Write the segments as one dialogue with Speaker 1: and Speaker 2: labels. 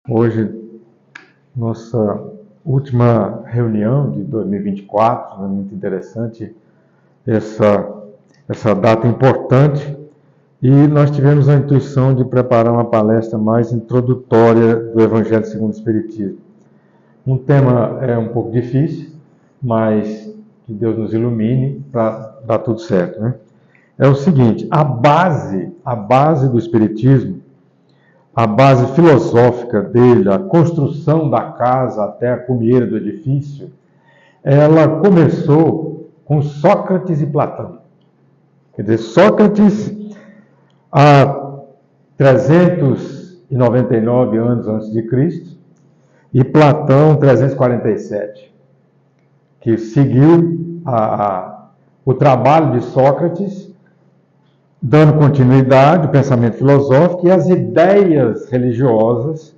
Speaker 1: Hoje, nossa última reunião de 2024, é muito interessante essa data importante, e nós tivemos a intuição de preparar uma palestra mais introdutória do Evangelho segundo o Espiritismo. Um tema um pouco difícil, mas que Deus nos ilumine para dar tudo certo, né? É o seguinte: a base do Espiritismo, a base filosófica dele, a construção da casa até a cumeira do edifício, ela começou com Sócrates e Platão. Quer dizer, Sócrates, há 399 anos antes de Cristo, e Platão, 347, que seguiu o trabalho de Sócrates, dando continuidade ao pensamento filosófico e às ideias religiosas,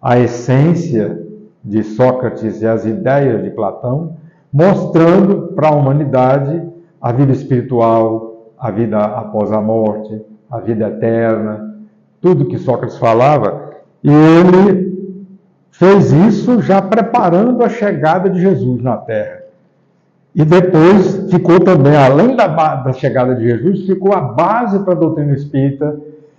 Speaker 1: a essência de Sócrates e as ideias de Platão, mostrando para a humanidade a vida espiritual, a vida após a morte, a vida eterna, tudo que Sócrates falava. E ele fez isso já preparando a chegada de Jesus na Terra. E depois ficou também, além da chegada de Jesus, ficou a base para a doutrina espírita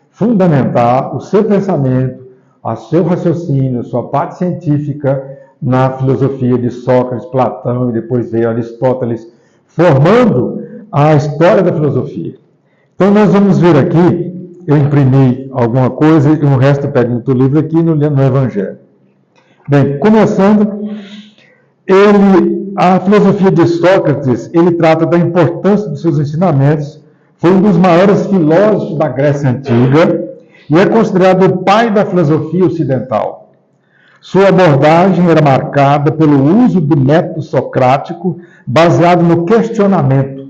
Speaker 1: fundamentar o seu pensamento, o seu raciocínio, a sua parte científica na filosofia de Sócrates, Platão, e depois veio Aristóteles, formando a história da filosofia. Então nós vamos ver aqui, eu imprimi alguma coisa e o resto eu pego no livro aqui no Evangelho. Bem, começando, a filosofia de Sócrates, ele trata da importância dos seus ensinamentos, foi um dos maiores filósofos da Grécia Antiga e é considerado o pai da filosofia ocidental. Sua abordagem era marcada pelo uso do método socrático baseado no questionamento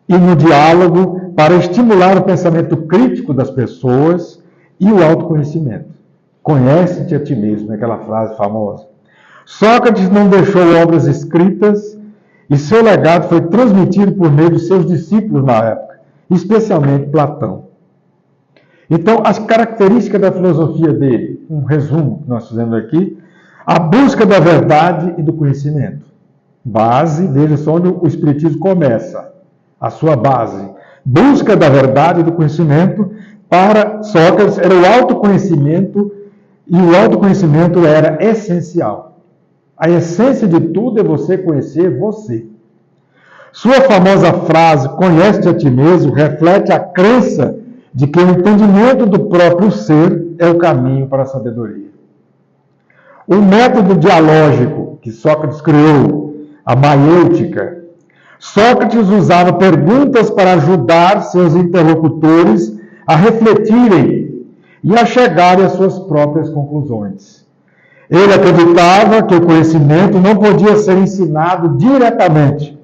Speaker 1: e no diálogo para estimular o pensamento crítico das pessoas e o autoconhecimento. Conhece-te a ti mesmo, aquela frase famosa. Sócrates não deixou obras escritas e seu legado foi transmitido por meio de seus discípulos na época, especialmente Platão. Então, as características da filosofia dele, um resumo que nós fizemos aqui: a busca da verdade e do conhecimento. Base, veja só onde o Espiritismo começa, a sua base. Busca da verdade e do conhecimento. Para Sócrates era o autoconhecimento, e o autoconhecimento era essencial. A essência de tudo é você conhecer você. Sua famosa frase, conhece-te a ti mesmo, reflete a crença de que o entendimento do próprio ser é o caminho para a sabedoria. O método dialógico que Sócrates criou, a maiêutica, Sócrates usava perguntas para ajudar seus interlocutores a refletirem e a chegarem às suas próprias conclusões. Ele acreditava que o conhecimento não podia ser ensinado diretamente,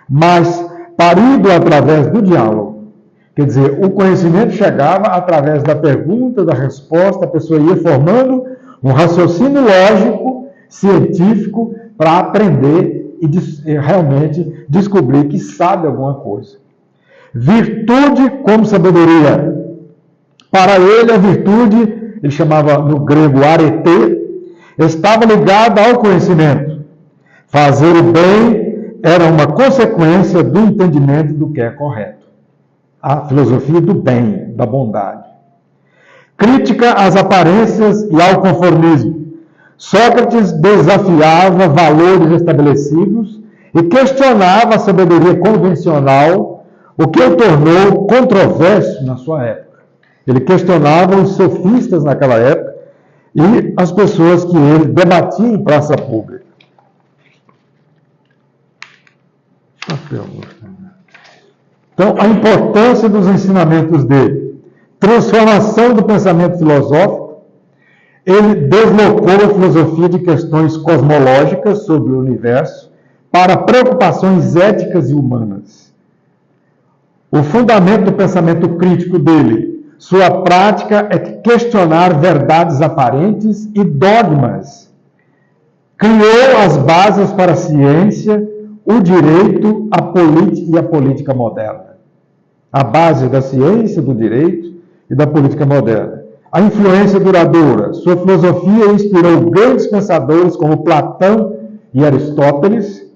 Speaker 1: mas parido através do diálogo. Quer dizer, o conhecimento chegava através da pergunta, da resposta, a pessoa ia formando um raciocínio lógico, científico, para aprender e realmente descobrir que sabe alguma coisa. Virtude como sabedoria. Para ele, a virtude, ele chamava no grego arete, estava ligada ao conhecimento. Fazer o bem era uma consequência do entendimento do que é correto. A filosofia do bem, da bondade. Crítica às aparências e ao conformismo. Sócrates desafiava valores estabelecidos e questionava a sabedoria convencional, o que o tornou controverso na sua época. Ele questionava os sofistas naquela época e as pessoas que ele debatia em praça pública. Então, a importância dos ensinamentos dele. Transformação do pensamento filosófico. Ele deslocou a filosofia de questões cosmológicas sobre o universo para preocupações éticas e humanas. O fundamento do pensamento crítico dele. Sua prática é questionar verdades aparentes e dogmas. Criou as bases para a ciência, o direito, a política e a política moderna. A base da ciência, do direito e da política moderna. a influência duradoura. Sua filosofia inspirou grandes pensadores como Platão e Aristóteles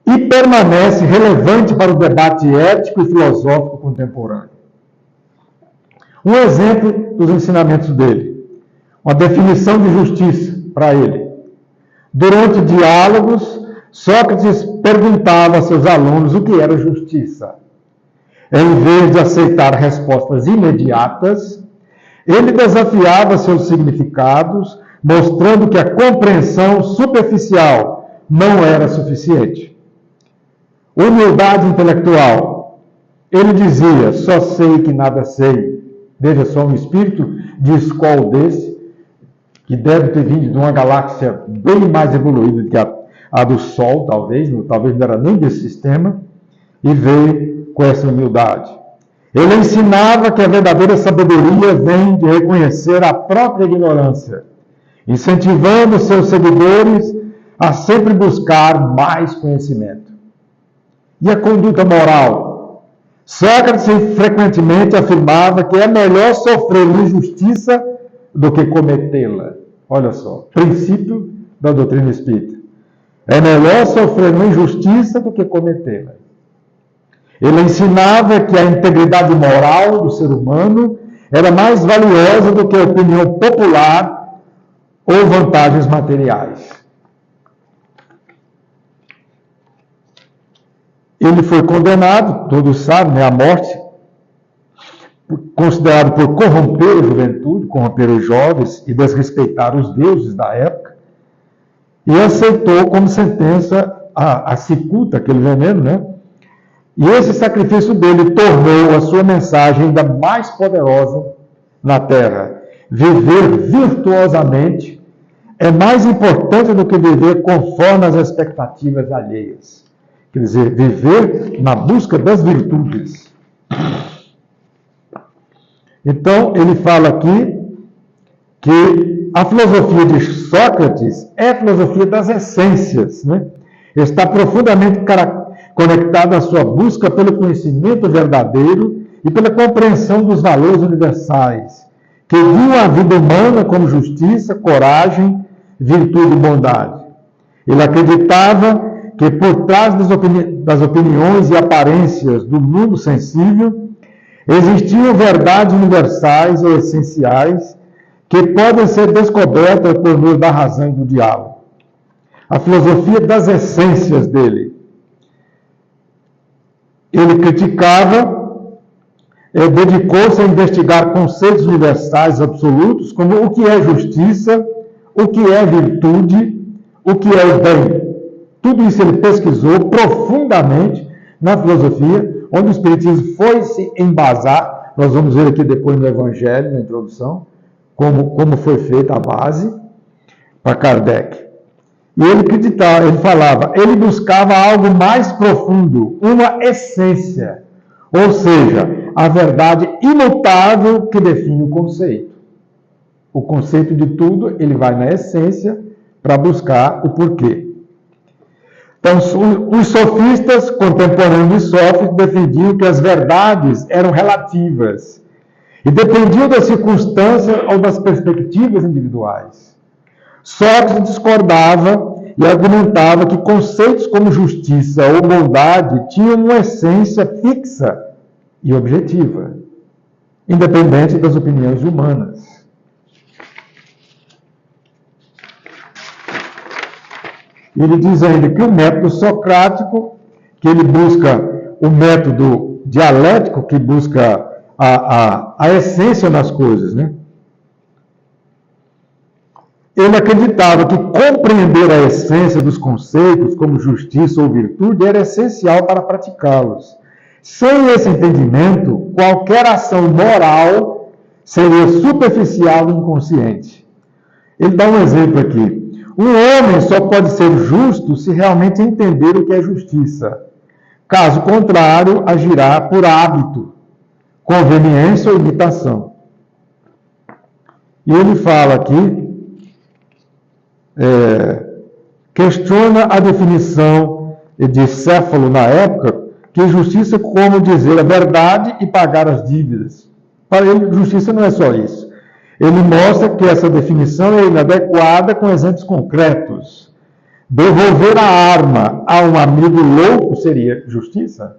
Speaker 1: e permanece relevante para o debate ético e filosófico contemporâneo. Um exemplo dos ensinamentos dele, uma definição de justiça para ele. Durante diálogos, Sócrates perguntava a seus alunos o que era justiça. Em vez de aceitar respostas imediatas, ele desafiava seus significados, mostrando que a compreensão superficial não era suficiente. Humildade intelectual. Ele dizia, só sei que nada sei. Veja só, um espírito de escola desse, que deve ter vindo de uma galáxia bem mais evoluída que a do Sol, talvez não era nem desse sistema, e veio com essa humildade. Ele ensinava que a verdadeira sabedoria vem de reconhecer a própria ignorância, incentivando seus seguidores a sempre buscar mais conhecimento. E a conduta moral? Sócrates frequentemente afirmava que é melhor sofrer injustiça do que cometê-la. Olha só, princípio da doutrina espírita. É melhor sofrer uma injustiça do que cometê-la. Ele ensinava que a integridade moral do ser humano era mais valiosa do que a opinião popular ou vantagens materiais. Ele foi condenado, todos sabem, à morte, considerado por corromper a juventude, corromper os jovens e desrespeitar os deuses da época, e aceitou como sentença a cicuta, aquele veneno, né? E esse sacrifício dele tornou a sua mensagem ainda mais poderosa na Terra. Viver virtuosamente é mais importante do que viver conforme as expectativas alheias. Quer dizer, viver na busca das virtudes. Então, ele fala aqui que a filosofia de Sócrates é a filosofia das essências, né? Está profundamente conectada à sua busca pelo conhecimento verdadeiro e pela compreensão dos valores universais, que viam a vida humana como justiça, coragem, virtude e bondade. Ele acreditava que por trás das opiniões e aparências do mundo sensível, existiam verdades universais ou essenciais que podem ser descobertas por meio da razão e do diálogo. A filosofia das essências dele. Ele criticava, dedicou-se a investigar conceitos universais absolutos, como o que é justiça, o que é virtude, o que é o bem. Tudo isso ele pesquisou profundamente na filosofia, onde o Espiritismo foi se embasar. Nós vamos ver aqui depois no Evangelho, na introdução, como foi feita a base para Kardec. E ele falava, ele buscava algo mais profundo, uma essência, ou seja, a verdade imutável que define o conceito. O conceito de tudo, ele vai na essência para buscar o porquê. Então, os sofistas contemporâneos de Sócrates defendiam que as verdades eram relativas e dependiam das circunstâncias ou das perspectivas individuais. Sócrates discordava e argumentava que conceitos como justiça ou bondade tinham uma essência fixa e objetiva, independente das opiniões humanas. Ele diz ainda que o método socrático, que ele busca o método dialético, que busca a essência nas coisas, né? Ele acreditava que compreender a essência dos conceitos, como justiça ou virtude, era essencial para praticá-los. Sem esse entendimento, qualquer ação moral seria superficial e inconsciente. Ele dá um exemplo aqui. Um homem só pode ser justo se realmente entender o que é justiça. Caso contrário, agirá por hábito, conveniência ou imitação. E ele fala aqui, questiona a definição de Céfalo na época, que justiça como dizer a verdade e pagar as dívidas. Para ele, justiça não é só isso. Ele mostra que essa definição é inadequada com exemplos concretos. Devolver a arma a um amigo louco seria justiça?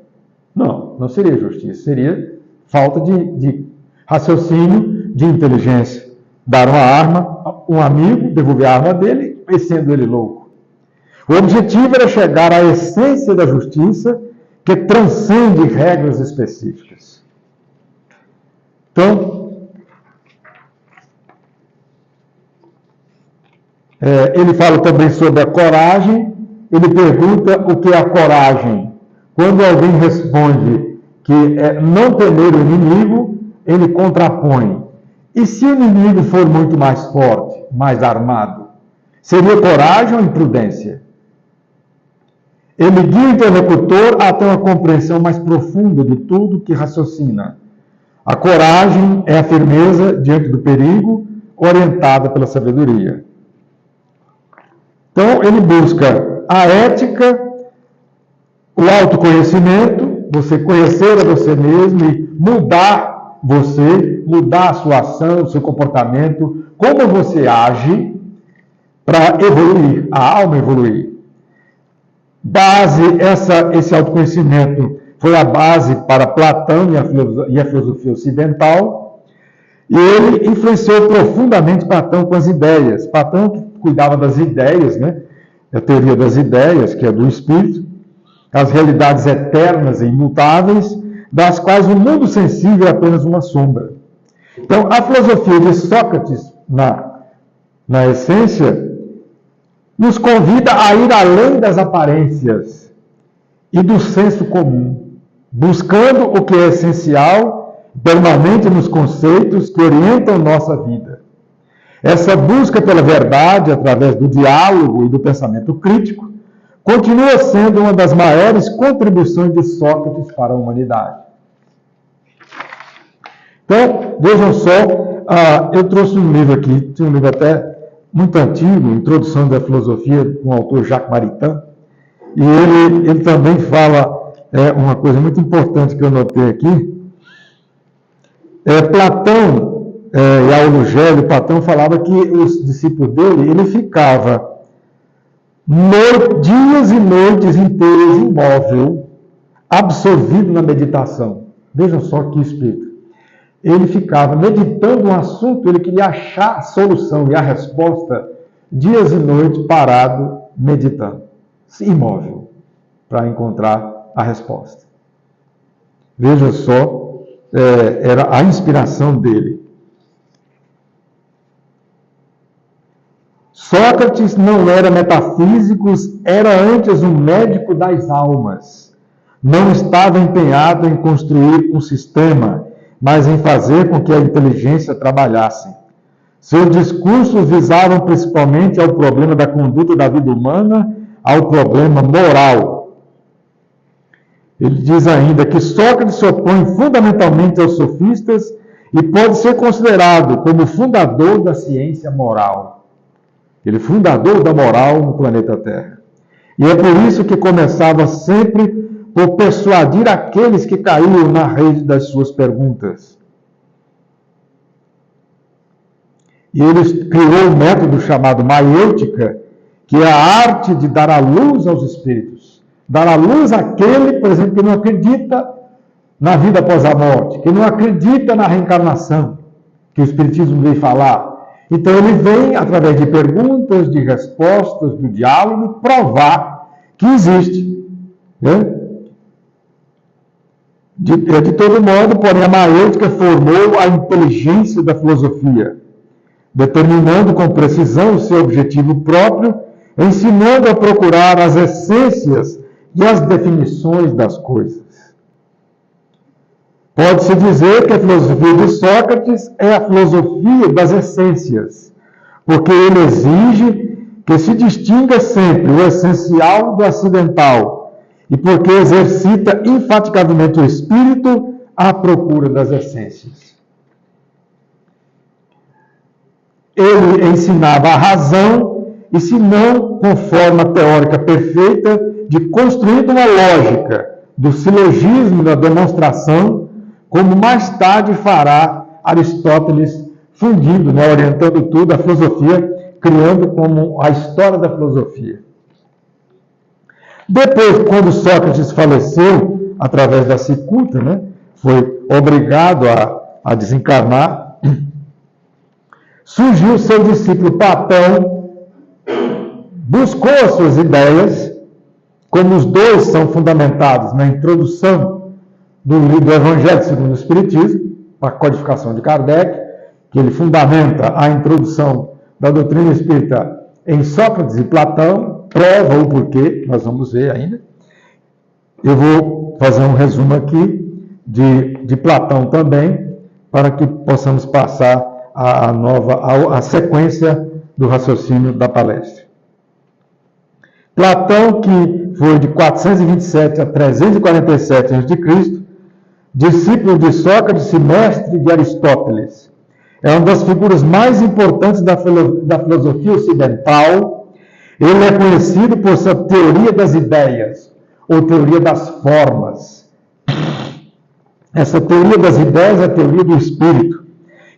Speaker 1: Não, não seria justiça. Seria falta de raciocínio, de inteligência. Dar uma arma a um amigo, devolver a arma dele, e sendo ele louco. O objetivo era chegar à essência da justiça, que transcende regras específicas. Então, ele fala também sobre a coragem. Ele pergunta o que é a coragem. Quando alguém responde que é não temer o inimigo, ele contrapõe. E se o inimigo for muito mais forte, mais armado? Seria coragem ou imprudência? Ele guia o interlocutor até uma compreensão mais profunda de tudo que raciocina. A coragem é a firmeza diante do perigo, orientada pela sabedoria. Então, ele busca a ética, o autoconhecimento, você conhecer a você mesmo e mudar você, mudar a sua ação, o seu comportamento, como você age para evoluir, a alma evoluir. Esse autoconhecimento foi a base para Platão e a filosofia ocidental, e ele influenciou profundamente Platão com as ideias. Platão que cuidava das ideias, né? A teoria das ideias, que é do espírito, as realidades eternas e imutáveis, das quais o mundo sensível é apenas uma sombra. Então, a filosofia de Sócrates, na essência, nos convida a ir além das aparências e do senso comum, buscando o que é essencial, permanente nos conceitos que orientam nossa vida. Essa busca pela verdade, através do diálogo e do pensamento crítico, continua sendo uma das maiores contribuições de Sócrates para a humanidade. Então, vejam só, eu trouxe um livro aqui, tem um livro até muito antigo, Introdução da Filosofia, com o autor Jacques Maritain, e ele também fala uma coisa muito importante que eu notei aqui. Platão, e Aulo Gelio, Platão falava que os discípulos dele, ele ficava dias e noites inteiras imóvel, absorvido na meditação. Vejam só que espírito. Ele ficava meditando um assunto, ele queria achar a solução e a resposta, dias e noites parado, meditando, imóvel, para encontrar a resposta. Veja só, era a inspiração dele. Sócrates não era metafísico, era antes um médico das almas. Não estava empenhado em construir um sistema, mas em fazer com que a inteligência trabalhasse. Seus discursos visavam principalmente ao problema da conduta da vida humana, ao problema moral. Ele diz ainda que Sócrates se opõe fundamentalmente aos sofistas e pode ser considerado como fundador da ciência moral. Ele é fundador da moral no planeta Terra. E é por isso que começava sempre por persuadir aqueles que caíam na rede das suas perguntas. E ele criou um método chamado maiêutica, que é a arte de dar a luz aos espíritos. Dar a luz àquele, por exemplo, que não acredita na vida após a morte, que não acredita na reencarnação, que o Espiritismo veio falar. Então ele vem, através de perguntas, de respostas, do diálogo, provar que existe. Né? De todo modo, porém, a maiêutica formou a inteligência da filosofia, determinando com precisão o seu objetivo próprio, ensinando a procurar as essências e as definições das coisas. Pode-se dizer que a filosofia de Sócrates é a filosofia das essências, porque ele exige que se distinga sempre o essencial do acidental, e porque exercita infatigavelmente o espírito à procura das essências. Ele ensinava a razão, e se não com forma teórica perfeita, de construir uma lógica do silogismo e da demonstração, como mais tarde fará Aristóteles fundindo, né, orientando tudo, a filosofia, criando como a história da filosofia. Depois, quando Sócrates faleceu, através da cicuta, né, foi obrigado a desencarnar, surgiu seu discípulo Platão, buscou as suas ideias, como os dois são fundamentados na introdução do livro Evangelho segundo o Espiritismo, a codificação de Kardec, que ele fundamenta a introdução da doutrina espírita em Sócrates e Platão, prova o porquê, nós vamos ver ainda. Eu vou fazer um resumo aqui de Platão também, para que possamos passar a sequência do raciocínio da palestra. Platão, que foi de 427 a 347 a.C., discípulo de Sócrates e mestre de Aristóteles, é uma das figuras mais importantes da filosofia ocidental. Ele é conhecido por sua teoria das ideias, ou teoria das formas. Essa teoria das ideias é a teoria do espírito,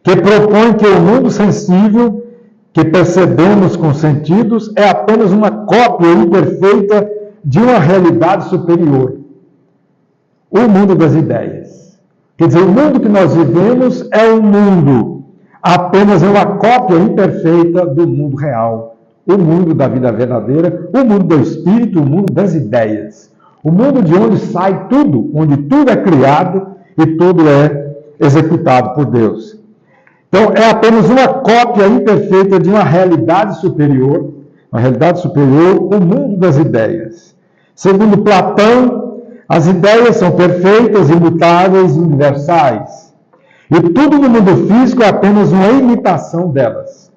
Speaker 1: que propõe que o mundo sensível, que percebemos com sentidos, é apenas uma cópia imperfeita de uma realidade superior. O mundo das ideias. Quer dizer, o mundo que nós vivemos é um mundo, apenas uma cópia imperfeita do mundo real. O mundo da vida verdadeira, o mundo do espírito, o mundo das ideias. O mundo de onde sai tudo, onde tudo é criado e tudo é executado por Deus. Então, é apenas uma cópia imperfeita de uma realidade superior, o mundo das ideias. Segundo Platão, as ideias são perfeitas, imutáveis e universais. E tudo no mundo físico é apenas uma imitação delas.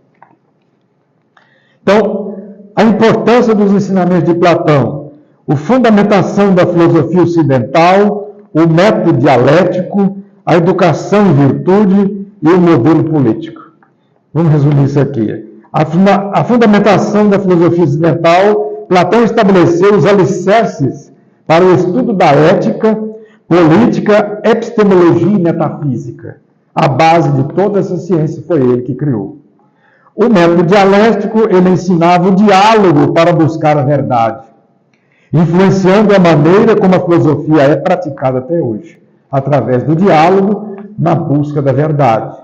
Speaker 1: Então, a importância dos ensinamentos de Platão, a fundamentação da filosofia ocidental, o método dialético, a educação em virtude e o modelo político. Vamos resumir isso aqui. A fundamentação da filosofia ocidental, Platão estabeleceu os alicerces para o estudo da ética, política, epistemologia e metafísica. A base de toda essa ciência foi ele que criou. O método dialético, ele ensinava o diálogo para buscar a verdade, influenciando a maneira como a filosofia é praticada até hoje, através do diálogo na busca da verdade,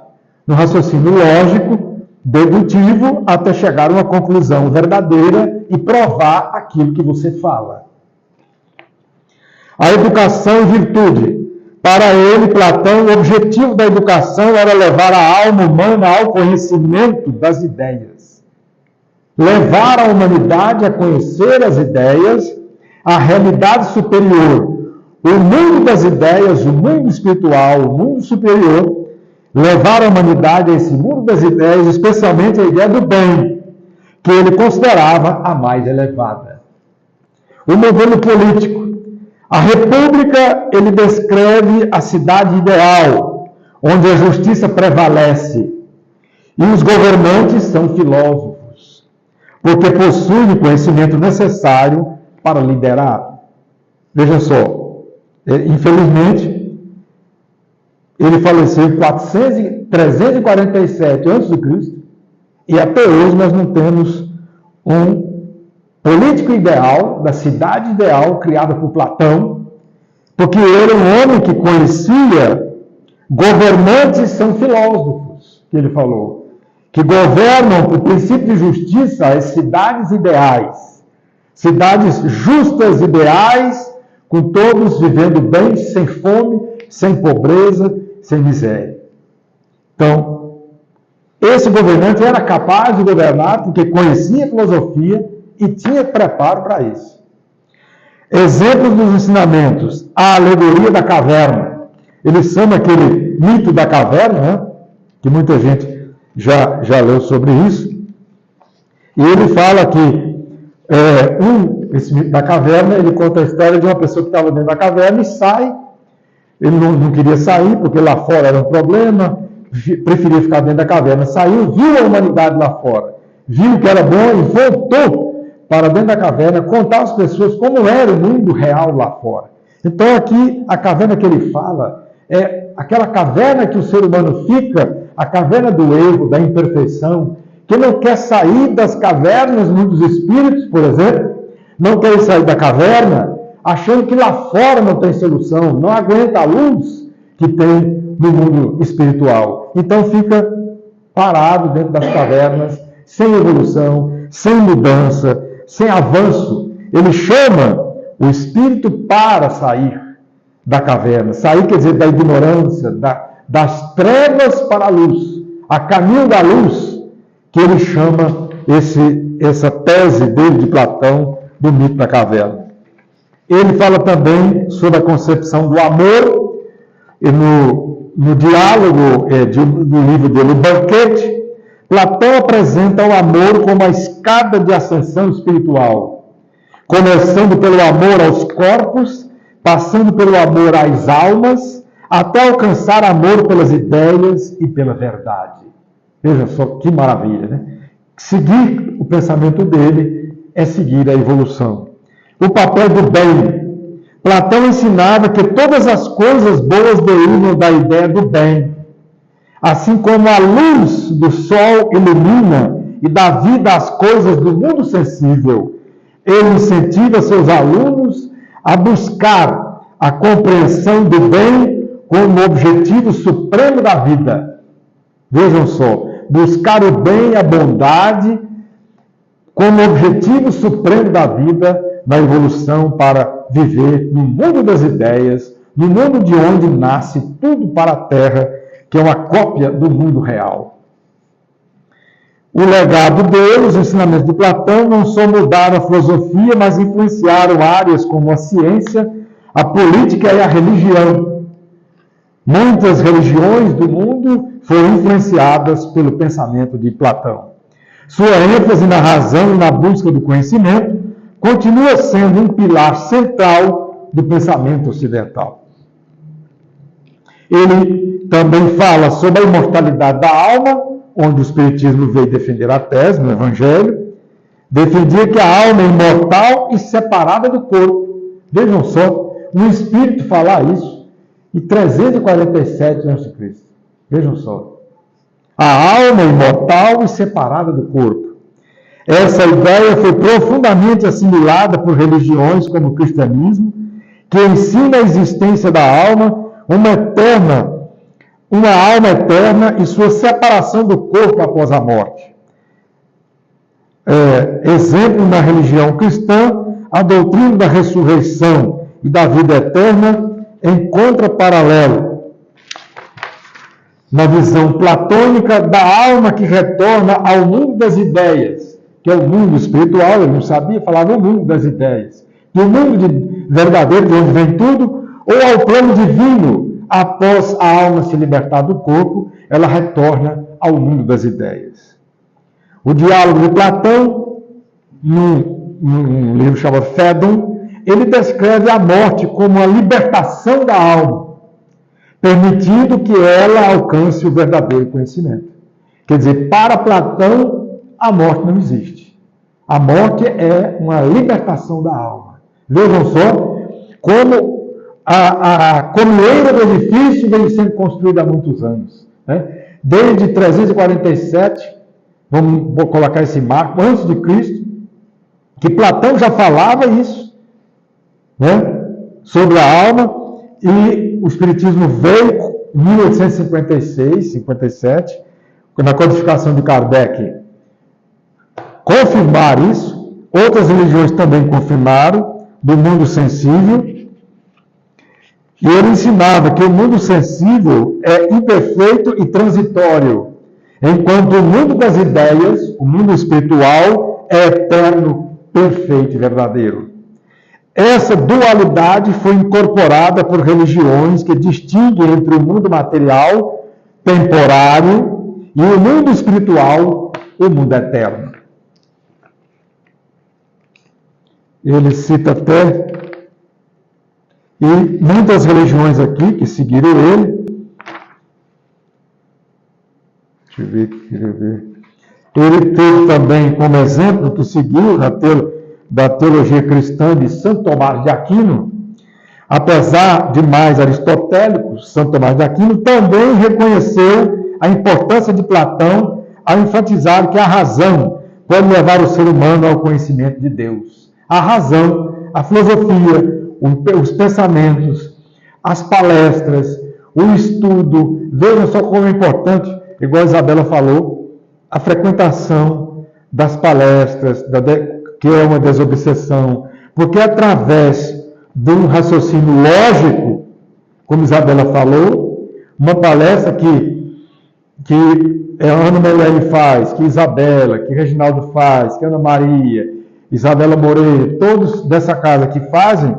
Speaker 1: no raciocínio lógico, dedutivo, até chegar a uma conclusão verdadeira e provar aquilo que você fala. A educação e virtude. Para ele, Platão, o objetivo da educação era levar a alma humana ao conhecimento das ideias. Levar a humanidade a conhecer as ideias, a realidade superior, o mundo das ideias, o mundo espiritual, o mundo superior, levar a humanidade a esse mundo das ideias, especialmente a ideia do bem, que ele considerava a mais elevada. O modelo político. A república, ele descreve a cidade ideal, onde a justiça prevalece. E os governantes são filósofos, porque possuem o conhecimento necessário para liderar. Veja só, infelizmente, ele faleceu em 347 a.C. e até hoje nós não temos um político ideal, da cidade ideal, criada por Platão, porque ele era um homem que conhecia, governantes são filósofos, que ele falou, que governam por princípio de justiça as cidades ideais, cidades justas, ideais, com todos vivendo bem, sem fome, sem pobreza, sem miséria. Então, esse governante era capaz de governar porque conhecia a filosofia e tinha preparo para isso. Exemplos dos ensinamentos. A alegoria da caverna. Ele chama aquele mito da caverna, né? Que muita gente já leu sobre isso. E ele fala que esse mito da caverna, ele conta a história de uma pessoa que estava dentro da caverna e sai. Ele não queria sair, porque lá fora era um problema, preferia ficar dentro da caverna. Saiu, viu a humanidade lá fora, viu que era bom e voltou para dentro da caverna, contar às pessoas como era o mundo real lá fora. Então aqui, a caverna que ele fala é aquela caverna que o ser humano fica a caverna do erro, da imperfeição, que não quer sair das cavernas, muitos espíritos, por exemplo, não querem sair da caverna, achando que lá fora não tem solução, não aguenta a luz que tem no mundo espiritual. Então fica parado dentro das cavernas, sem evolução, sem mudança, sem avanço. Ele chama o espírito para sair da caverna. Sair quer dizer da ignorância, das trevas para a luz, a caminho da luz, que ele chama essa tese dele de Platão, do mito da caverna. Ele fala também sobre a concepção do amor, e no diálogo do livro dele, O Banquete, Platão apresenta o amor como a escada de ascensão espiritual, começando pelo amor aos corpos, passando pelo amor às almas, até alcançar amor pelas ideias e pela verdade. Veja só que maravilha, né? Seguir o pensamento dele é seguir a evolução. O papel do bem. Platão ensinava que todas as coisas boas derivam da ideia do bem. Assim como a luz do sol ilumina e dá vida às coisas do mundo sensível, ele incentiva seus alunos a buscar a compreensão do bem como objetivo supremo da vida. Vejam só, buscar o bem e a bondade como objetivo supremo da vida na evolução para viver no mundo das ideias, no mundo de onde nasce tudo para a Terra, que é uma cópia do mundo real. O legado dele, os ensinamentos de Platão, não só mudaram a filosofia, mas influenciaram áreas como a ciência, a política e a religião. Muitas religiões do mundo foram influenciadas pelo pensamento de Platão. Sua ênfase na razão e na busca do conhecimento continua sendo um pilar central do pensamento ocidental. Ele também fala sobre a imortalidade da alma, onde o Espiritismo veio defender a tese no Evangelho, defendia que a alma é imortal e separada do corpo. Vejam só, um espírito falar isso em 347 a.C. Vejam só. A alma é imortal e separada do corpo. Essa ideia foi profundamente assimilada por religiões como o cristianismo, que ensina a existência da alma, uma alma eterna e sua separação do corpo após a morte. Exemplo na religião cristã, a doutrina da ressurreição e da vida eterna encontra paralelo na visão platônica da alma que retorna ao mundo das ideias, que é o mundo espiritual. Ele não sabia, falava o mundo das ideias, do mundo verdadeiro, de onde vem tudo, ou ao plano divino. Após a alma se libertar do corpo, ela retorna ao mundo das ideias. O diálogo de Platão, num livro chamado Fédon, ele descreve a morte como a libertação da alma, permitindo que ela alcance o verdadeiro conhecimento. Quer dizer, para Platão, a morte não existe. A morte é uma libertação da alma. Vejam só como a colmeira do edifício vem sendo construída há muitos anos. Né? Desde 347, vou colocar esse marco, antes de Cristo, que Platão já falava isso, né? Sobre a alma, e o Espiritismo veio em 1856, 57, na codificação de Kardec, confirmar isso. Outras religiões também confirmaram, do mundo sensível. E ele ensinava que o mundo sensível é imperfeito e transitório, enquanto o mundo das ideias, o mundo espiritual, é eterno, perfeito e verdadeiro. Essa dualidade foi incorporada por religiões que distinguem entre o mundo material, temporário, e o mundo espiritual, o mundo eterno. Ele cita até, e muitas religiões aqui que seguiram ele, deixa eu ver. Ele teve também como exemplo que seguiu da teologia cristã de Santo Tomás de Aquino. Apesar de mais aristotélicos, Santo Tomás de Aquino também reconheceu a importância de Platão ao enfatizar que a razão pode levar o ser humano ao conhecimento de Deus. A razão, a filosofia, os pensamentos, as palestras, o estudo. Vejam só como é importante, igual a Isabela falou, a frequentação das palestras, que é uma desobsessão, porque através de um raciocínio lógico, como Isabela falou, uma palestra que a Ana Melele faz, que Isabela, que Reginaldo faz, que Ana Maria, Isabela Moreira, todos dessa casa que fazem,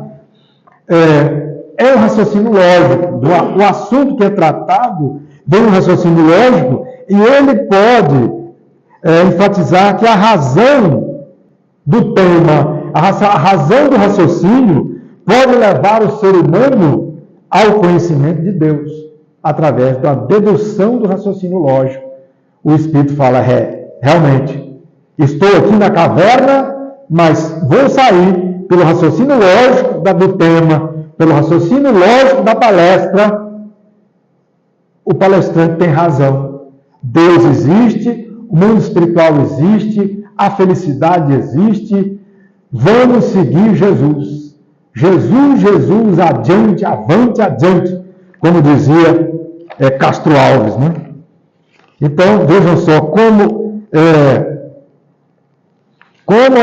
Speaker 1: é um raciocínio lógico. O assunto que é tratado vem um raciocínio lógico e ele pode enfatizar que a razão do tema, a razão do raciocínio pode levar o ser humano ao conhecimento de Deus, através da dedução do raciocínio lógico. O Espírito fala, realmente, estou aqui na caverna, mas vou sair pelo raciocínio lógico do tema, pelo raciocínio lógico da palestra. O palestrante tem razão. Deus existe, o mundo espiritual existe, a felicidade existe. Vamos seguir Jesus. Jesus, Jesus, adiante, avante, adiante. Como dizia Castro Alves, né? Então, vejam só como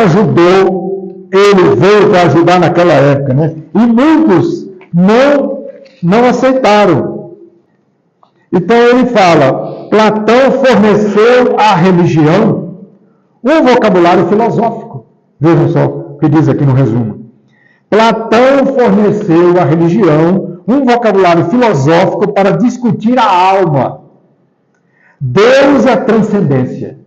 Speaker 1: ajudou, ele veio para ajudar naquela época, né? E muitos não aceitaram. Então ele fala, Platão forneceu à religião um vocabulário filosófico. Vejam só o que diz aqui no resumo. Platão forneceu à religião um vocabulário filosófico para discutir a alma. Deus é transcendência.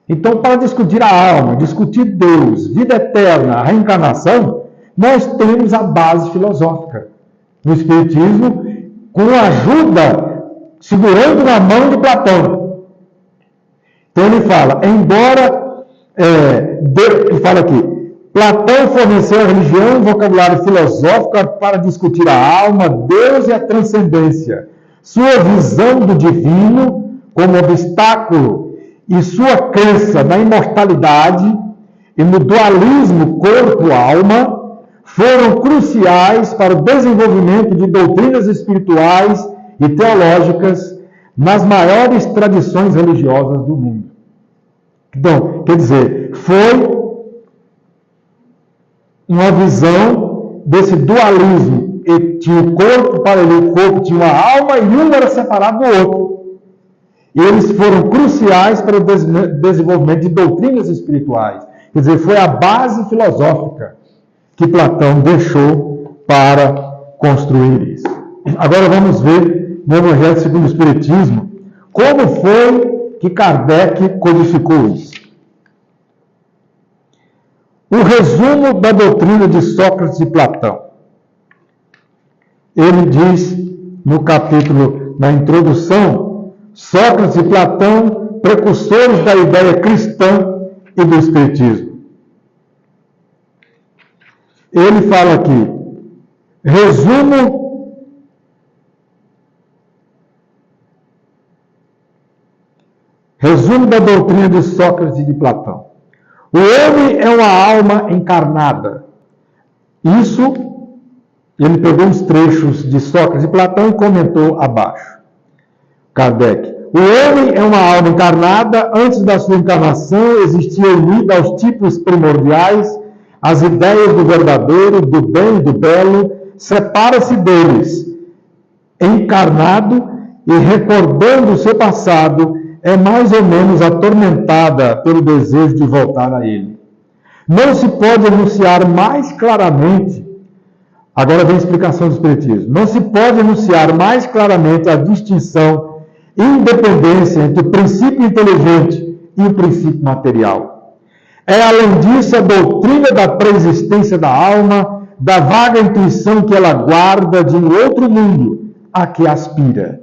Speaker 1: Então, para discutir a alma, discutir Deus, vida eterna, a reencarnação, nós temos a base filosófica. No Espiritismo, com a ajuda, segurando na mão de Platão. Então ele fala, ele fala aqui, Platão forneceu à religião um vocabulário filosófico para discutir a alma, Deus e a transcendência, sua visão do divino como obstáculo e sua crença na imortalidade e no dualismo corpo-alma foram cruciais para o desenvolvimento de doutrinas espirituais e teológicas nas maiores tradições religiosas do mundo. Então, quer dizer, foi uma visão desse dualismo. E tinha o corpo para ele, o corpo tinha uma alma e um era separado do outro. E eles foram cruciais para o desenvolvimento de doutrinas espirituais. Quer dizer, foi a base filosófica que Platão deixou para construir isso. Agora vamos ver no Evangelho segundo o Espiritismo como foi que Kardec codificou isso. O resumo da doutrina de Sócrates e Platão. Ele diz no capítulo, na introdução, Sócrates e Platão, precursores da ideia cristã e do Espiritismo. Ele fala aqui, resumo da doutrina de Sócrates e de Platão. O homem é uma alma encarnada. Isso, ele pegou uns trechos de Sócrates e Platão e comentou abaixo. Kardec. O homem é uma alma encarnada. Antes da sua encarnação, existia unida aos tipos primordiais, as ideias do verdadeiro, do bem e do belo, separa-se deles. Encarnado e recordando o seu passado, é mais ou menos atormentada pelo desejo de voltar a ele. Não se pode enunciar mais claramente, agora vem a explicação do Espiritismo, não se pode enunciar mais claramente a distinção e independência entre o princípio inteligente e o princípio material. É, além disso, a doutrina da preexistência da alma, da vaga intuição que ela guarda de um outro mundo a que aspira,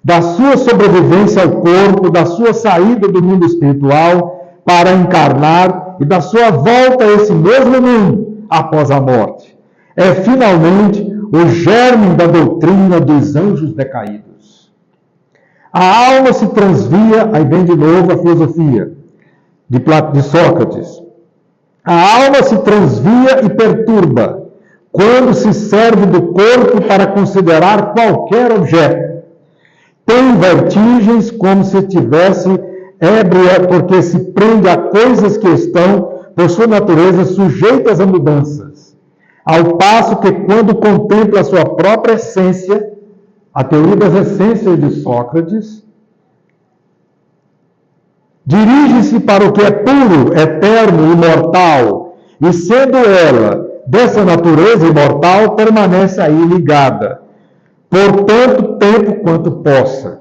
Speaker 1: da sua sobrevivência ao corpo, da sua saída do mundo espiritual para encarnar e da sua volta a esse mesmo mundo após a morte. É, finalmente, o germe da doutrina dos anjos decaídos. A alma se transvia, aí vem de novo a filosofia de Sócrates. A alma se transvia e perturba quando se serve do corpo para considerar qualquer objeto. Tem vertigens como se estivesse ébria, porque se prende a coisas que estão, por sua natureza, sujeitas a mudanças. Ao passo que, quando contempla a sua própria essência, a teoria das essências de Sócrates, dirige-se para o que é puro, eterno, imortal, e sendo ela dessa natureza imortal, permanece aí ligada, por tanto tempo quanto possa.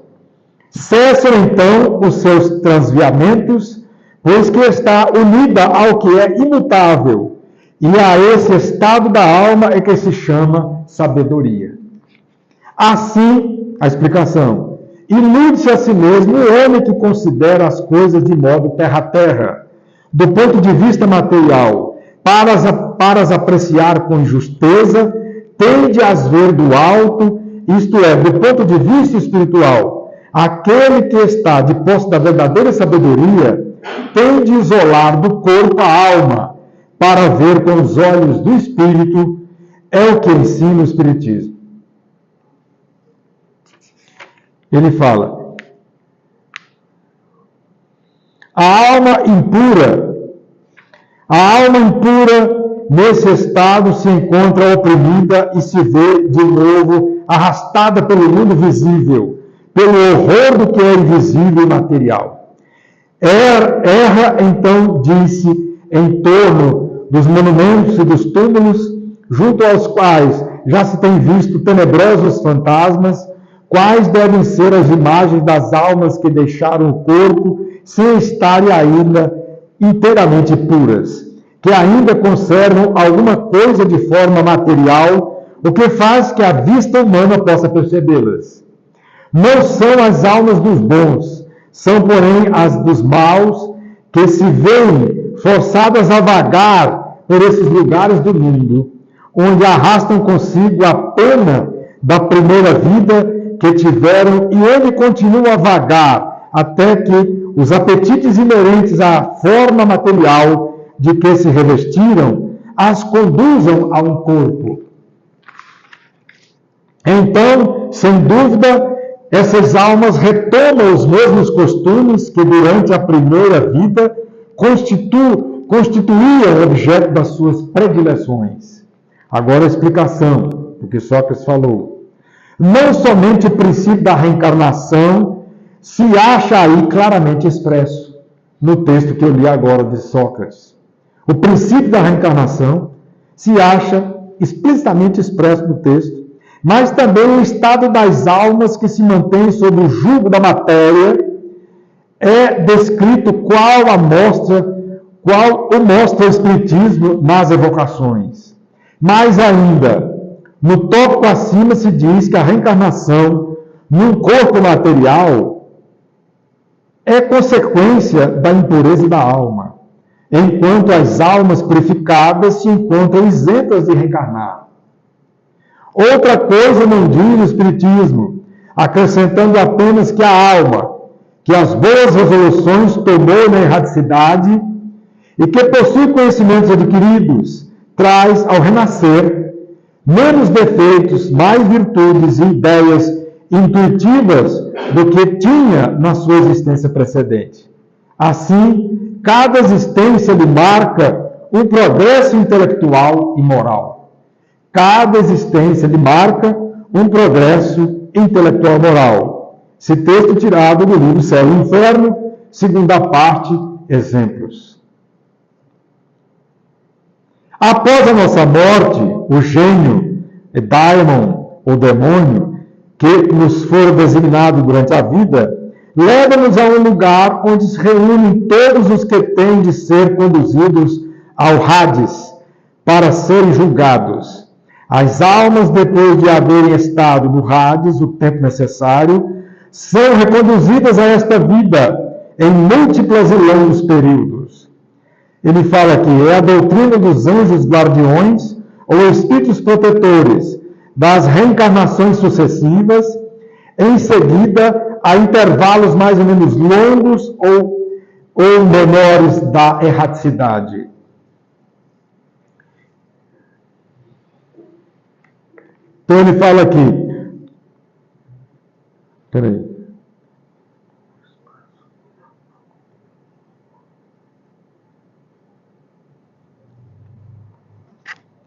Speaker 1: Cessam então os seus transviamentos, pois que está unida ao que é imutável, e a esse estado da alma é que se chama sabedoria. Assim, a explicação, ilude-se a si mesmo o homem que considera as coisas de modo terra-terra, do ponto de vista material, para as apreciar com justeza, tende a as ver do alto, isto é, do ponto de vista espiritual. Aquele que está de posse da verdadeira sabedoria, tende a isolar do corpo a alma, para ver com os olhos do espírito, é o que ensina o Espiritismo. Ele fala, a alma impura, nesse estado, se encontra oprimida e se vê, de novo, arrastada pelo mundo visível, pelo horror do que é invisível e material. Erra, então, disse, em torno dos monumentos e dos túmulos, junto aos quais já se tem visto tenebrosos fantasmas, quais devem ser as imagens das almas que deixaram o corpo sem estarem ainda inteiramente puras, que ainda conservam alguma coisa de forma material, o que faz que a vista humana possa percebê-las. Não são as almas dos bons, são, porém, as dos maus, que se veem forçadas a vagar por esses lugares do mundo, onde arrastam consigo a pena da primeira vida que tiveram e onde continuam a vagar até que os apetites inerentes à forma material de que se revestiram as conduzam a um corpo. Então, sem dúvida, essas almas retomam os mesmos costumes que durante a primeira vida constituíam objeto das suas predileções. Agora a explicação do que Sócrates falou. Não somente o princípio da reencarnação se acha aí claramente expresso no texto que eu li agora de Sócrates. O princípio da reencarnação se acha explicitamente expresso no texto, mas também o estado das almas que se mantém sob o jugo da matéria é descrito qual o mostra o Espiritismo nas evocações. Mais ainda, no tópico acima se diz que a reencarnação num corpo material é consequência da impureza da alma, enquanto as almas purificadas se encontram isentas de reencarnar. Outra coisa não diz o Espiritismo, acrescentando apenas que a alma, que as boas resoluções tomou na erradicidade e que possui conhecimentos adquiridos, traz ao renascer menos defeitos, mais virtudes e ideias intuitivas do que tinha na sua existência precedente. Assim, cada existência lhe marca um progresso intelectual e moral. Cada existência lhe marca um progresso intelectual e moral. Esse texto tirado do livro Céu e Inferno, segunda parte, exemplos. Após a nossa morte, o gênio, daimon, ou demônio, que nos for designado durante a vida, leva-nos a um lugar onde se reúnem todos os que têm de ser conduzidos ao Hades para serem julgados. As almas, depois de haverem estado no Hades o tempo necessário, são reconduzidas a esta vida em múltiplos e longos períodos. Ele fala que é a doutrina dos anjos guardiões ou espíritos protetores das reencarnações sucessivas. Em seguida, a intervalos mais ou menos longos ou menores da erraticidade. Então ele fala aqui,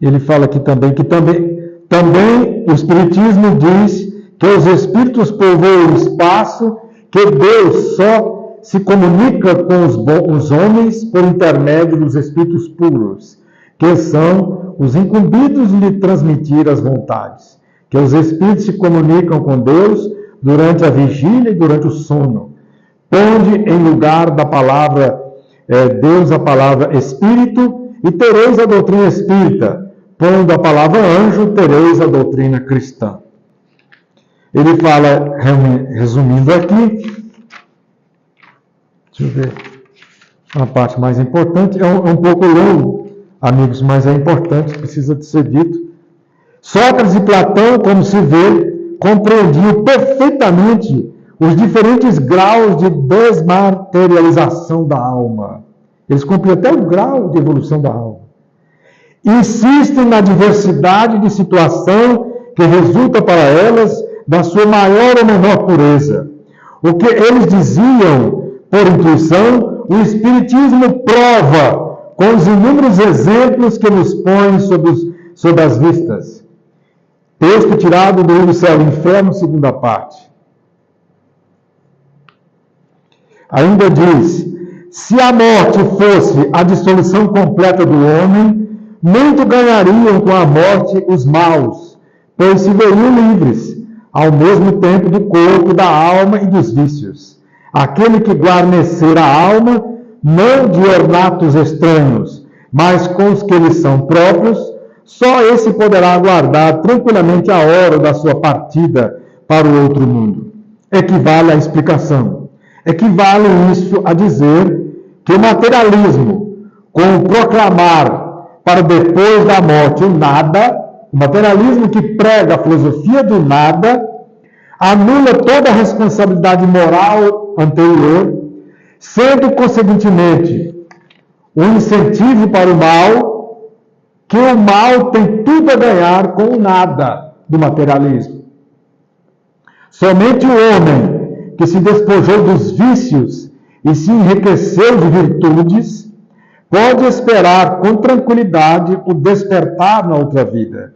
Speaker 1: ele fala aqui também que também o Espiritismo diz que os espíritos povoam o espaço, que Deus só se comunica com os homens por intermédio dos espíritos puros, que são os incumbidos de lhe transmitir as vontades, que os espíritos se comunicam com Deus durante a vigília e durante o sono. Ponde em lugar da palavra Deus a palavra espírito e tereis a doutrina espírita. Pondo a palavra anjo, tereis a doutrina cristã. Ele fala, resumindo aqui, deixa eu ver, a parte mais importante, é um pouco longo, amigos, mas é importante, precisa de ser dito. Sócrates e Platão, como se vê, compreendiam perfeitamente os diferentes graus de desmaterialização da alma. Eles compreendiam até o grau de evolução da alma. Insistem na diversidade de situação que resulta para elas da sua maior ou menor pureza. O que eles diziam por intuição, o Espiritismo prova com os inúmeros exemplos que nos põe sob as vistas. Texto tirado do livro Céu e Inferno, segunda parte. Ainda diz, se a morte fosse a dissolução completa do homem, muito ganhariam com a morte os maus, pois se veriam livres, ao mesmo tempo do corpo, da alma e dos vícios. Aquele que guarnecer a alma, não de ornatos estranhos, mas com os que lhes são próprios, só esse poderá aguardar tranquilamente a hora da sua partida para o outro mundo. Equivale à explicação. Equivale isso a dizer que o materialismo, com o proclamar para depois da morte o nada, o materialismo que prega a filosofia do nada, anula toda a responsabilidade moral anterior, sendo, consequentemente, um incentivo para o mal, que o mal tem tudo a ganhar com o nada do materialismo. Somente o homem que se despojou dos vícios e se enriqueceu de virtudes, pode esperar com tranquilidade o despertar na outra vida.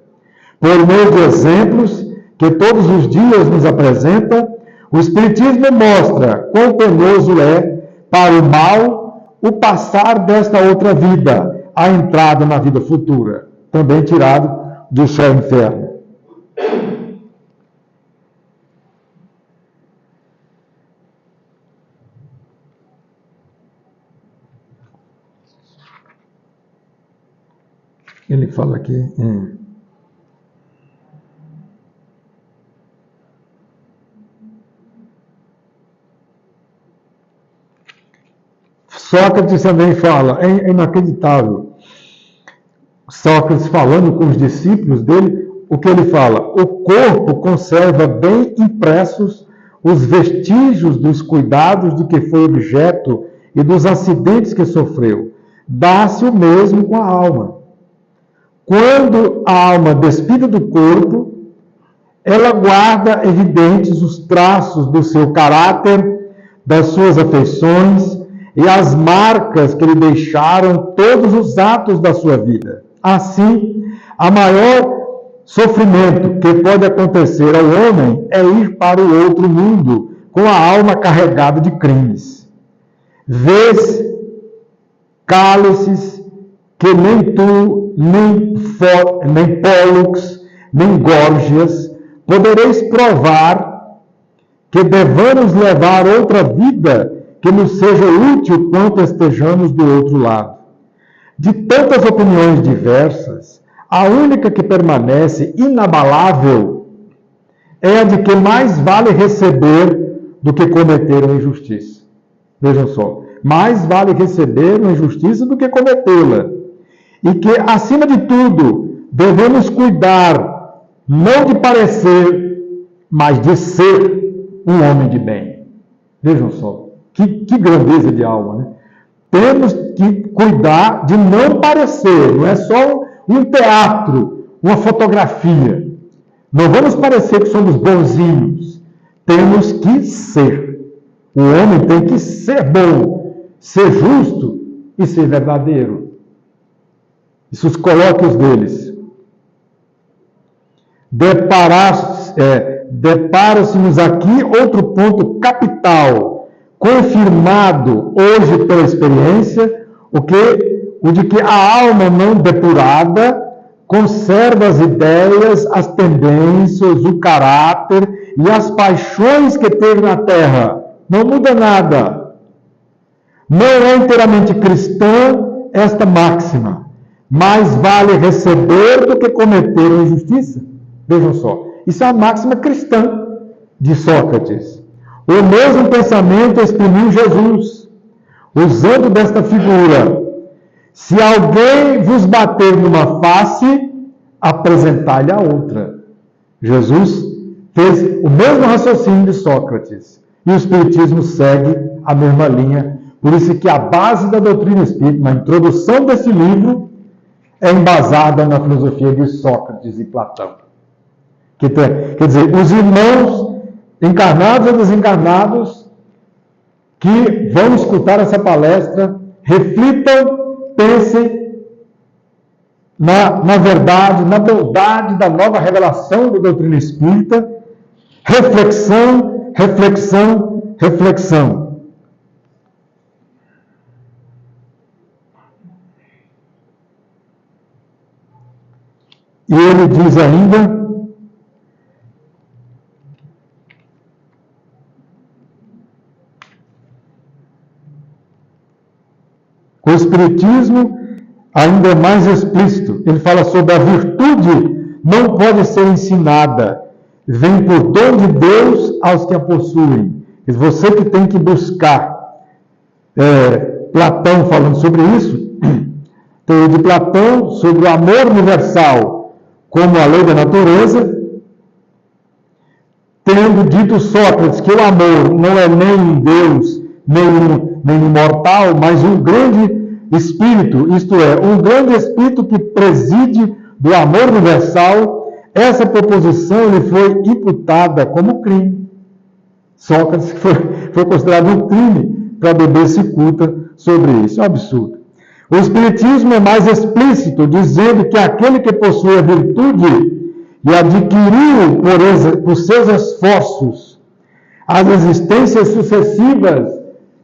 Speaker 1: Por meio de exemplos que todos os dias nos apresenta, o Espiritismo mostra quão penoso é para o mal o passar desta outra vida, a entrada na vida futura, também tirado do Céu e Inferno. Ele fala aqui Sócrates também fala, é inacreditável. Sócrates falando com os discípulos dele, o que ele fala? O corpo conserva bem impressos os vestígios dos cuidados de que foi objeto e dos acidentes que sofreu. Dá-se o mesmo com a alma. Quando a alma despida do corpo, ela guarda evidentes os traços do seu caráter, das suas afeições e as marcas que lhe deixaram todos os atos da sua vida. Assim, a maior sofrimento que pode acontecer ao homem é ir para o outro mundo com a alma carregada de crimes. Vês cálices que nem tu, nem Pólux, nem Górgias, podereis provar que devamos levar outra vida que nos seja útil quanto estejamos do outro lado. De tantas opiniões diversas, a única que permanece inabalável é a de que mais vale receber do que cometer uma injustiça. Vejam só, mais vale receber uma injustiça do que cometê-la. E que, acima de tudo, devemos cuidar, não de parecer, mas de ser um homem de bem. Vejam só, que grandeza de alma, né? Temos que cuidar de não parecer, não é só um teatro, uma fotografia. Não vamos parecer que somos bonzinhos. Temos que ser. O homem tem que ser bom, ser justo e ser verdadeiro. Isso os colóquios deles. Depara-se-nos aqui outro ponto capital, confirmado hoje pela experiência, o de que a alma não depurada conserva as ideias, as tendências, o caráter e as paixões que teve na terra. Não muda nada. Não é inteiramente cristã esta máxima. Mais vale receber do que cometer a injustiça. Vejam só. Isso é a máxima cristã de Sócrates. O mesmo pensamento exprimiu Jesus, usando desta figura. Se alguém vos bater numa face, apresentai-lhe a outra. Jesus fez o mesmo raciocínio de Sócrates. E o Espiritismo segue a mesma linha. Por isso que a base da doutrina espírita, na introdução desse livro, é embasada na filosofia de Sócrates e Platão. Quer dizer, os irmãos encarnados e desencarnados que vão escutar essa palestra, reflitam, pensem na verdade, na beldade da nova revelação da doutrina espírita. Reflexão, reflexão, reflexão. E ele diz ainda: o Espiritismo ainda é mais explícito. Ele fala sobre a virtude não pode ser ensinada, vem por dom de Deus aos que a possuem. Você que tem que buscar. Platão falando sobre isso, teoria de Platão sobre o amor universal como a lei da natureza, tendo dito Sócrates que o amor não é nem um Deus, nem imortal, mas um grande espírito, isto é, um grande espírito que preside do amor universal. Essa proposição lhe foi imputada como crime. Sócrates foi considerado um crime para beber cicuta sobre isso. É um absurdo. O Espiritismo é mais explícito, dizendo que aquele que possui a virtude e adquiriu por seus esforços as existências sucessivas,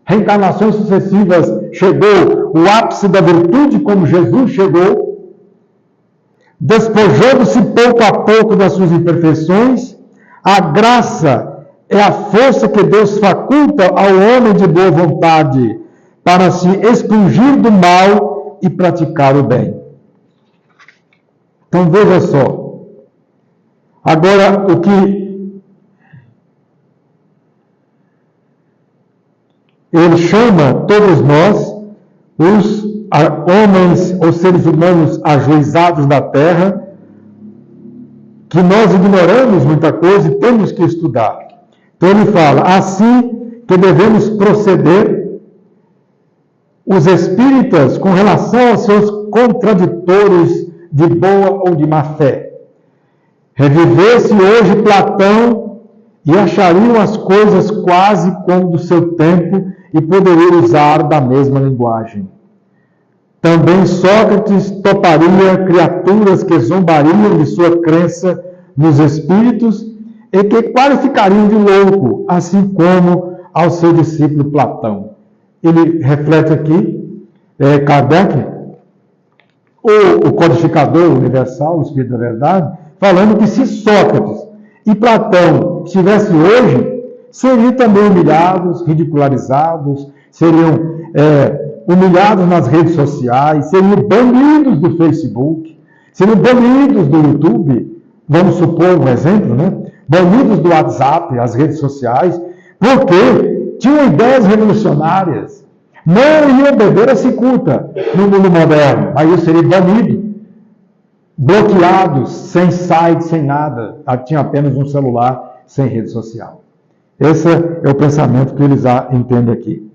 Speaker 1: reencarnações sucessivas, chegou o ápice da virtude, como Jesus chegou, despojando-se pouco a pouco das suas imperfeições. A graça é a força que Deus faculta ao homem de boa vontade para se expungir do mal e praticar o bem. Então veja só. Agora, o que ele chama todos nós, os homens, os seres humanos ajuizados da terra, que nós ignoramos muita coisa e temos que estudar. Então ele fala, assim que devemos proceder os espíritas com relação aos seus contraditores de boa ou de má fé. Revivesse hoje Platão e achariam as coisas quase como do seu tempo e poderiam usar da mesma linguagem. Também Sócrates toparia criaturas que zombariam de sua crença nos espíritos e que qualificariam de louco, assim como ao seu discípulo Platão. Ele reflete aqui, Kardec, o codificador universal, o Espírito da Verdade, falando que se Sócrates e Platão estivessem hoje, seriam também humilhados, ridicularizados, seriam humilhados nas redes sociais, seriam banidos do Facebook, seriam banidos do YouTube, vamos supor um exemplo, né? Banidos do WhatsApp, as redes sociais, porque tinham ideias revolucionárias, não iam beber a cicuta no mundo moderno, mas iam ser banidos, bloqueados, sem site, sem nada, tinha apenas um celular, sem rede social. Esse é o pensamento que eles entendem aqui.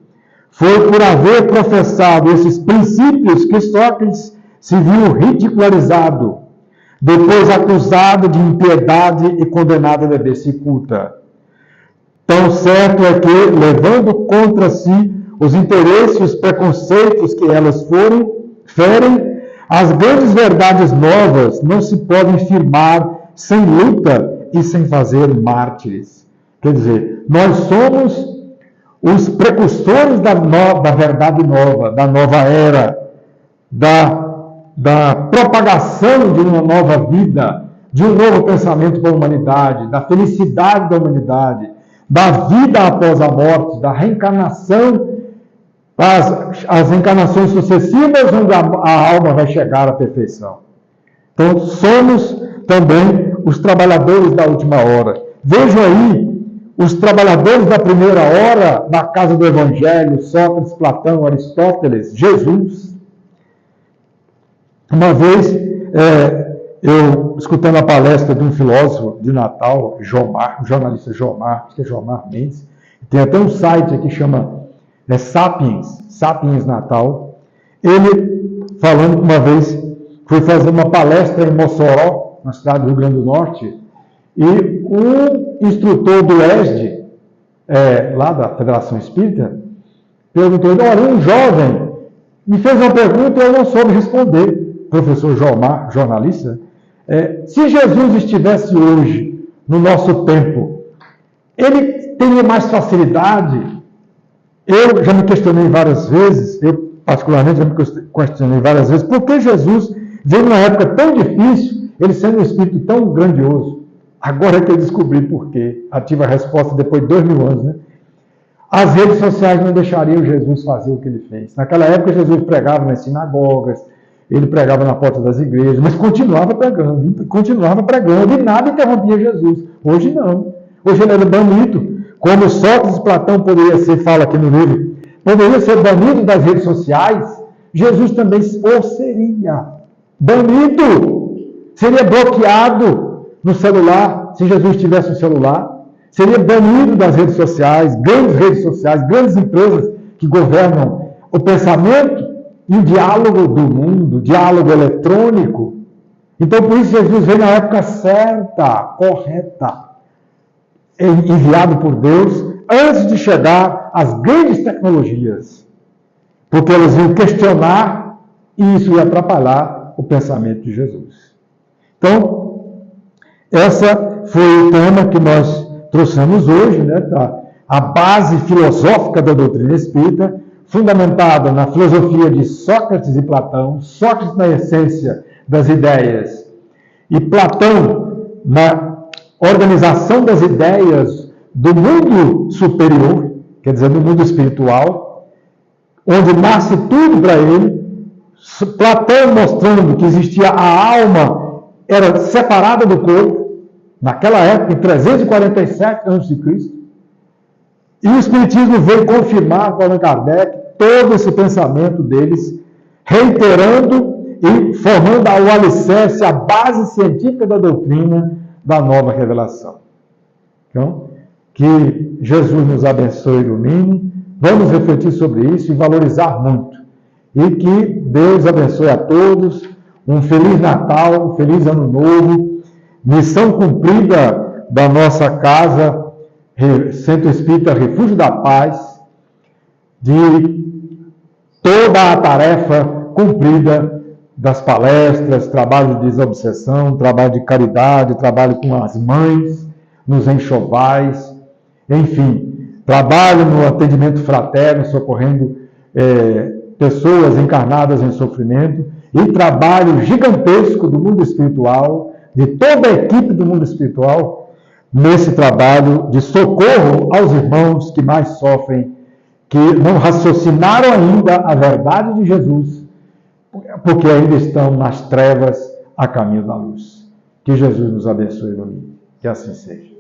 Speaker 1: Foi por haver professado esses princípios que Sócrates se viu ridicularizado, depois acusado de impiedade e condenado a beber cicuta. Tão certo é que, levando contra si os interesses e os preconceitos que elas ferem, as grandes verdades novas não se podem firmar sem luta e sem fazer mártires. Quer dizer, nós somos os precursores da verdade nova, da nova era, da propagação de uma nova vida, de um novo pensamento para a humanidade, da felicidade da humanidade, da vida após a morte, da reencarnação, as encarnações sucessivas, onde a alma vai chegar à perfeição. Então, somos também os trabalhadores da última hora. Vejam aí os trabalhadores da primeira hora da casa do Evangelho, Sócrates, Platão, Aristóteles, Jesus. Uma vez, eu escutando a palestra de um filósofo de Natal, Jomar, o jornalista Jomar, acho que é Jomar Mendes, tem até um site aqui que chama Sapiens Natal. Ele, falando uma vez, foi fazer uma palestra em Mossoró, na cidade do Rio Grande do Norte, e um instrutor do ESD, lá da Federação Espírita, perguntou: olha, um jovem me fez uma pergunta e eu não soube responder. Professor Jomar, jornalista, se Jesus estivesse hoje, no nosso tempo, ele teria mais facilidade? Eu já me questionei várias vezes, eu particularmente já me questionei várias vezes, por que Jesus veio numa época tão difícil, ele sendo um espírito tão grandioso? Agora é que eu descobri por quê. Tive a resposta depois de 2000 anos, né? As redes sociais não deixariam Jesus fazer o que ele fez. Naquela época, Jesus pregava nas sinagogas, ele pregava na porta das igrejas, mas continuava pregando, e nada interrompia Jesus. Hoje não. Hoje ele era banido. Como Sócrates e Platão poderia ser, fala aqui no livro, poderia ser banido das redes sociais, Jesus também seria banido, seria bloqueado no celular, se Jesus tivesse um celular, seria banido das redes sociais, grandes empresas que governam o pensamento e o diálogo do mundo, o diálogo eletrônico. Então, por isso, Jesus veio na época certa, correta, enviado por Deus, antes de chegar às grandes tecnologias, porque elas iam questionar e isso ia atrapalhar o pensamento de Jesus. Então, essa foi o tema que nós trouxemos hoje, né, a base filosófica da doutrina espírita, fundamentada na filosofia de Sócrates e Platão, Sócrates na essência das ideias, e Platão na organização das ideias do mundo superior, quer dizer, do mundo espiritual, onde nasce tudo para ele. Platão mostrando que existia a alma, era separada do corpo, naquela época, em 347 a.C., e o Espiritismo veio confirmar com Allan Kardec todo esse pensamento deles, reiterando e formando o alicerce, a base científica da doutrina da nova revelação. Então, que Jesus nos abençoe e ilumine, vamos refletir sobre isso e valorizar muito. E que Deus abençoe a todos, um Feliz Natal, um Feliz Ano Novo, missão cumprida da nossa casa, Centro Espírita Refúgio da Paz, de toda a tarefa cumprida das palestras, trabalho de desobsessão, trabalho de caridade, trabalho com as mães, nos enxovais, enfim, trabalho no atendimento fraterno, socorrendo pessoas encarnadas em sofrimento, e trabalho gigantesco do mundo espiritual, de toda a equipe do mundo espiritual, nesse trabalho de socorro aos irmãos que mais sofrem, que não raciocinaram ainda a verdade de Jesus, porque ainda estão nas trevas a caminho da luz. Que Jesus nos abençoe e ilumine. Que assim seja.